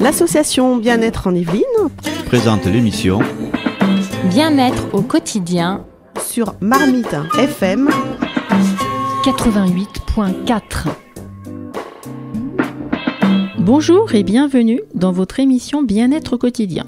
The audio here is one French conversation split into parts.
L'association Bien-être en Yvelines présente l'émission Bien-être au quotidien sur Marmite FM 88.4. Bonjour et bienvenue dans votre émission Bien-être au quotidien.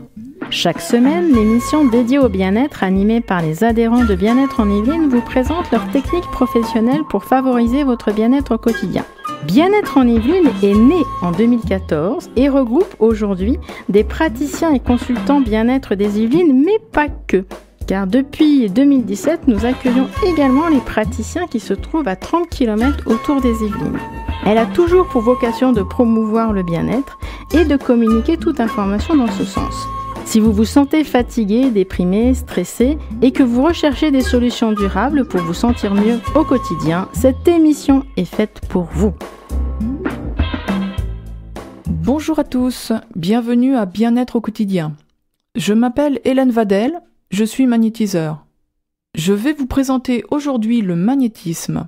Chaque semaine, l'émission dédiée au bien-être animée par les adhérents de Bien-être en Yvelines vous présente leurs techniques professionnelles pour favoriser votre bien-être au quotidien. Bien-être en Yvelines est né en 2014 et regroupe aujourd'hui des praticiens et consultants bien-être des Yvelines, mais pas que. Car depuis 2017, nous accueillons également les praticiens qui se trouvent à 30 km autour des Yvelines. Elle a toujours pour vocation de promouvoir le bien-être et de communiquer toute information dans ce sens. Si vous vous sentez fatigué, déprimé, stressé et que vous recherchez des solutions durables pour vous sentir mieux au quotidien, cette émission est faite pour vous. Bonjour à tous, bienvenue à Bien-être au quotidien. Je m'appelle Hélène Vadel, je suis magnétiseur. Je vais vous présenter aujourd'hui le magnétisme.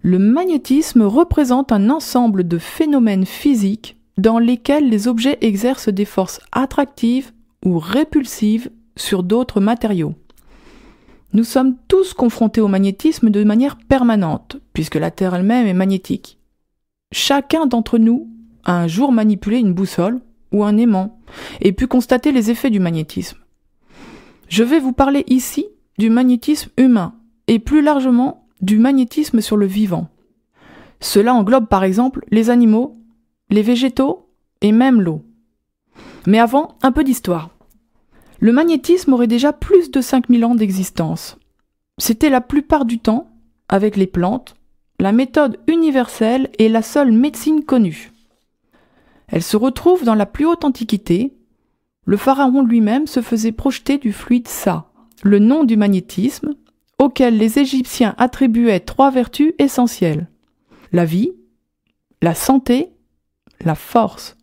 Le magnétisme représente un ensemble de phénomènes physiques dans lesquels les objets exercent des forces attractives ou répulsives sur d'autres matériaux. Nous sommes tous confrontés au magnétisme de manière permanente, puisque la Terre elle-même est magnétique. Chacun d'entre nous a un jour manipulé une boussole ou un aimant et pu constater les effets du magnétisme. Je vais vous parler ici du magnétisme humain et plus largement du magnétisme sur le vivant. Cela englobe par exemple les animaux, les végétaux et même l'eau. Mais avant, un peu d'histoire. Le magnétisme aurait déjà plus de 5000 ans d'existence. C'était la plupart du temps, avec les plantes, la méthode universelle et la seule médecine connue. Elle se retrouve dans la plus haute antiquité. Le pharaon lui-même se faisait projeter du fluide Sa, le nom du magnétisme, auquel les Égyptiens attribuaient 3 vertus essentielles: la vie, la santé, la force.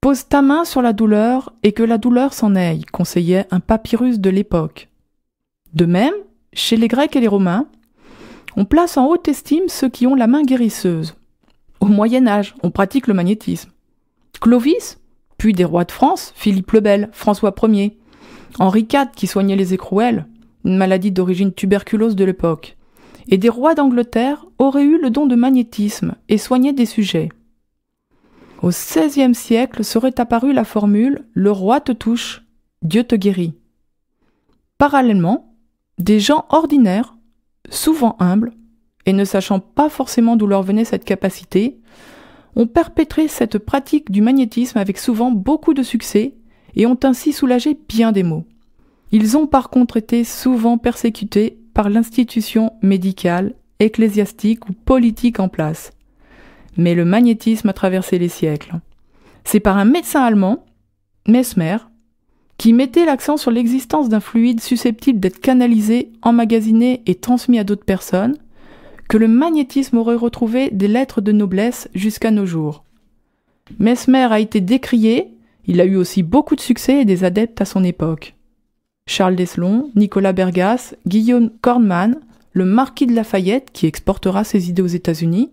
Pose ta main sur la douleur et que la douleur s'en aille, conseillait un papyrus de l'époque. De même, chez les Grecs et les Romains, on place en haute estime ceux qui ont la main guérisseuse. Au Moyen-Âge, on pratique le magnétisme. Clovis, puis des rois de France, Philippe le Bel, François Ier, Henri IV qui soignait les écrouelles, une maladie d'origine tuberculose de l'époque, et des rois d'Angleterre auraient eu le don de magnétisme et soignaient des sujets. Au XVIe siècle serait apparue la formule « Le roi te touche, Dieu te guérit ». Parallèlement, des gens ordinaires, souvent humbles, et ne sachant pas forcément d'où leur venait cette capacité, ont perpétré cette pratique du magnétisme avec souvent beaucoup de succès et ont ainsi soulagé bien des maux. Ils ont par contre été souvent persécutés par l'institution médicale, ecclésiastique ou politique en place. Mais le magnétisme a traversé les siècles. C'est par un médecin allemand, Mesmer, qui mettait l'accent sur l'existence d'un fluide susceptible d'être canalisé, emmagasiné et transmis à d'autres personnes, que le magnétisme aurait retrouvé des lettres de noblesse jusqu'à nos jours. Mesmer a été décrié, il a eu aussi beaucoup de succès et des adeptes à son époque. Charles Deslon, Nicolas Bergas, Guillaume Kornmann, le marquis de Lafayette, qui exportera ses idées aux États-Unis,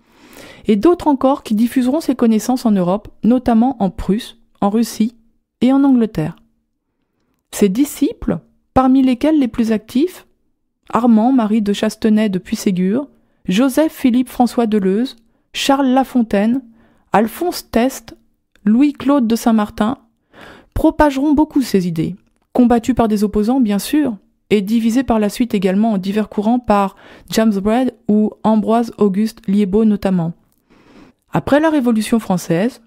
et d'autres encore qui diffuseront ses connaissances en Europe, notamment en Prusse, en Russie et en Angleterre. Ses disciples, parmi lesquels les plus actifs, Armand Marie de Chastenay de Puységur, Joseph-Philippe François Deleuze, Charles Lafontaine, Alphonse Teste, Louis-Claude de Saint-Martin, propageront beaucoup ces idées, combattues par des opposants bien sûr, et divisées par la suite également en divers courants par James Braid ou Ambroise-Auguste Liébaud notamment. Après la Révolution française,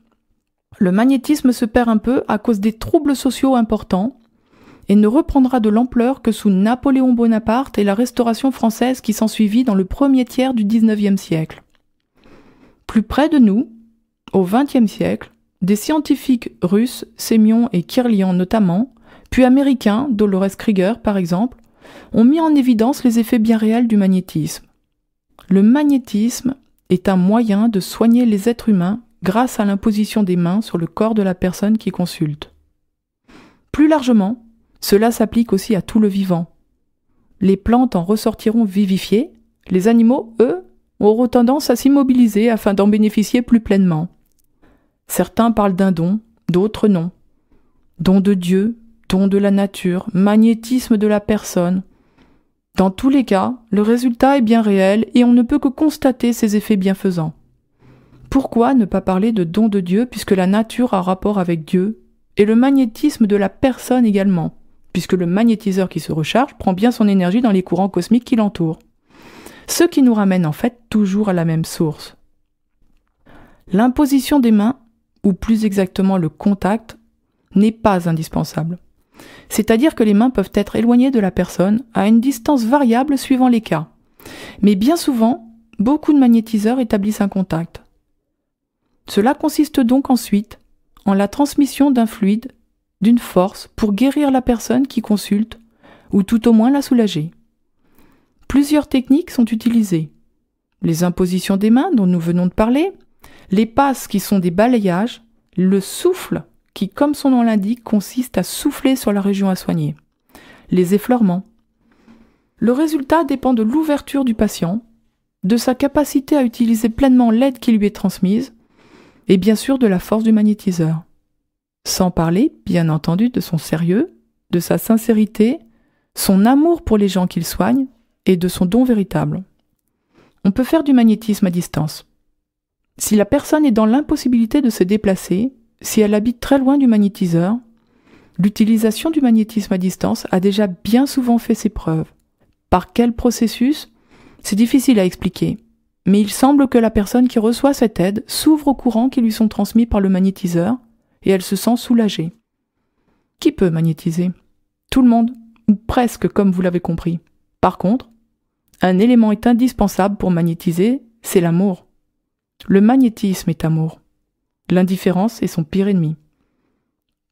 le magnétisme se perd un peu à cause des troubles sociaux importants et ne reprendra de l'ampleur que sous Napoléon Bonaparte et la Restauration française qui s'ensuivit dans le premier tiers du XIXe siècle. Plus près de nous, au XXe siècle, des scientifiques russes, Sémion et Kirlian notamment, puis américains, Dolores Krieger par exemple, ont mis en évidence les effets bien réels du magnétisme. Le magnétisme est un moyen de soigner les êtres humains grâce à l'imposition des mains sur le corps de la personne qui consulte. Plus largement, cela s'applique aussi à tout le vivant. Les plantes en ressortiront vivifiées, les animaux, eux, auront tendance à s'immobiliser afin d'en bénéficier plus pleinement. Certains parlent d'un don, d'autres non. Don de Dieu, don de la nature, magnétisme de la personne. Dans tous les cas, le résultat est bien réel et on ne peut que constater ses effets bienfaisants. Pourquoi ne pas parler de don de Dieu puisque la nature a rapport avec Dieu et le magnétisme de la personne également, puisque le magnétiseur qui se recharge prend bien son énergie dans les courants cosmiques qui l'entourent. Ce qui nous ramène en fait toujours à la même source. L'imposition des mains, ou plus exactement le contact, n'est pas indispensable. C'est-à-dire que les mains peuvent être éloignées de la personne à une distance variable suivant les cas. Mais bien souvent, beaucoup de magnétiseurs établissent un contact. Cela consiste donc ensuite en la transmission d'un fluide, d'une force pour guérir la personne qui consulte, ou tout au moins la soulager. Plusieurs techniques sont utilisées. Les impositions des mains dont nous venons de parler, les passes qui sont des balayages, le souffle qui, comme son nom l'indique, consiste à souffler sur la région à soigner, les effleurements. Le résultat dépend de l'ouverture du patient, de sa capacité à utiliser pleinement l'aide qui lui est transmise, et bien sûr de la force du magnétiseur. Sans parler, bien entendu, de son sérieux, de sa sincérité, son amour pour les gens qu'il soigne, et de son don véritable. On peut faire du magnétisme à distance. Si la personne est dans l'impossibilité de se déplacer, si elle habite très loin du magnétiseur, l'utilisation du magnétisme à distance a déjà bien souvent fait ses preuves. Par quel processus ? C'est difficile à expliquer, mais il semble que la personne qui reçoit cette aide s'ouvre aux courants qui lui sont transmis par le magnétiseur et elle se sent soulagée. Qui peut magnétiser ? Tout le monde, ou presque comme vous l'avez compris. Par contre, un élément est indispensable pour magnétiser, c'est l'amour. Le magnétisme est amour. L'indifférence est son pire ennemi.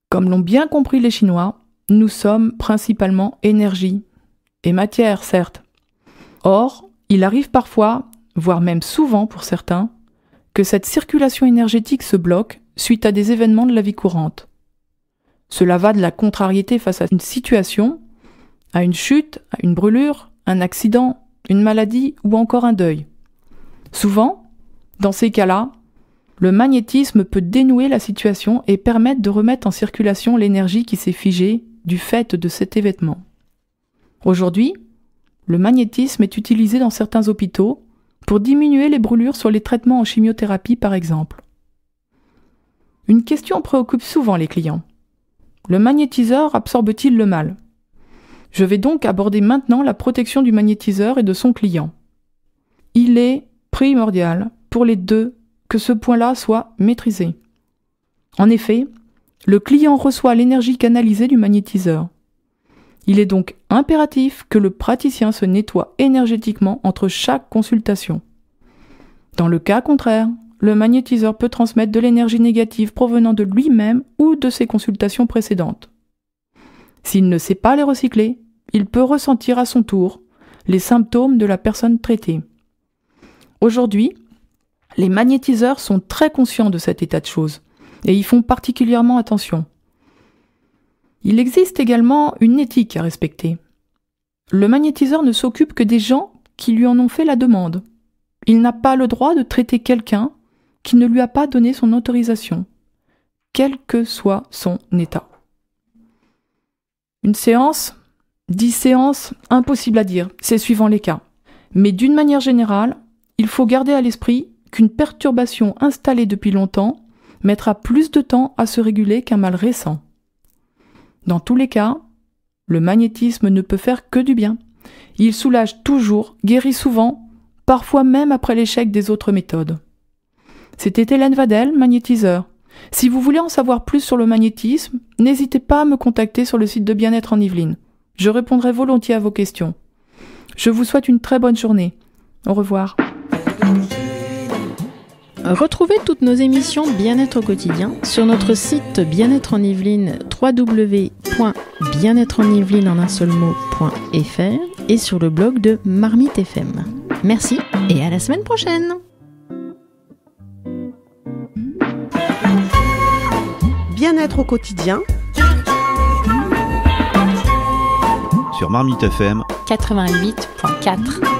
Comme l'ont bien compris les Chinois, nous sommes principalement énergie et matière, certes. Or, il arrive parfois, voire même souvent pour certains, que cette circulation énergétique se bloque suite à des événements de la vie courante. Cela va de la contrariété face à une situation, à une chute, à une brûlure, un accident, une maladie ou encore un deuil. Souvent, dans ces cas-là, le magnétisme peut dénouer la situation et permettre de remettre en circulation l'énergie qui s'est figée du fait de cet événement. Aujourd'hui, le magnétisme est utilisé dans certains hôpitaux pour diminuer les brûlures sur les traitements en chimiothérapie par exemple. Une question préoccupe souvent les clients. Le magnétiseur absorbe-t-il le mal ? Je vais donc aborder maintenant la protection du magnétiseur et de son client. Il est primordial pour les deux que ce point-là soit maîtrisé. En effet, le client reçoit l'énergie canalisée du magnétiseur. Il est donc impératif que le praticien se nettoie énergétiquement entre chaque consultation. Dans le cas contraire, le magnétiseur peut transmettre de l'énergie négative provenant de lui-même ou de ses consultations précédentes. S'il ne sait pas les recycler, il peut ressentir à son tour les symptômes de la personne traitée. Aujourd'hui, les magnétiseurs sont très conscients de cet état de choses et y font particulièrement attention. Il existe également une éthique à respecter. Le magnétiseur ne s'occupe que des gens qui lui en ont fait la demande. Il n'a pas le droit de traiter quelqu'un qui ne lui a pas donné son autorisation, quel que soit son état. Une séance, 10 séances, impossible à dire, c'est suivant les cas. Mais d'une manière générale, il faut garder à l'esprit qu'une perturbation installée depuis longtemps mettra plus de temps à se réguler qu'un mal récent. Dans tous les cas, le magnétisme ne peut faire que du bien. Il soulage toujours, guérit souvent, parfois même après l'échec des autres méthodes. C'était Hélène Vadel, magnétiseur. Si vous voulez en savoir plus sur le magnétisme, n'hésitez pas à me contacter sur le site de Bien-être en Yvelines. Je répondrai volontiers à vos questions. Je vous souhaite une très bonne journée. Au revoir. Retrouvez toutes nos émissions Bien-être au quotidien sur notre site Bien-être en Yvelines www.bien-être-en-yvelines.fr et sur le blog de Marmite FM. Merci et à la semaine prochaine. Bien-être au quotidien sur Marmite FM 88.4.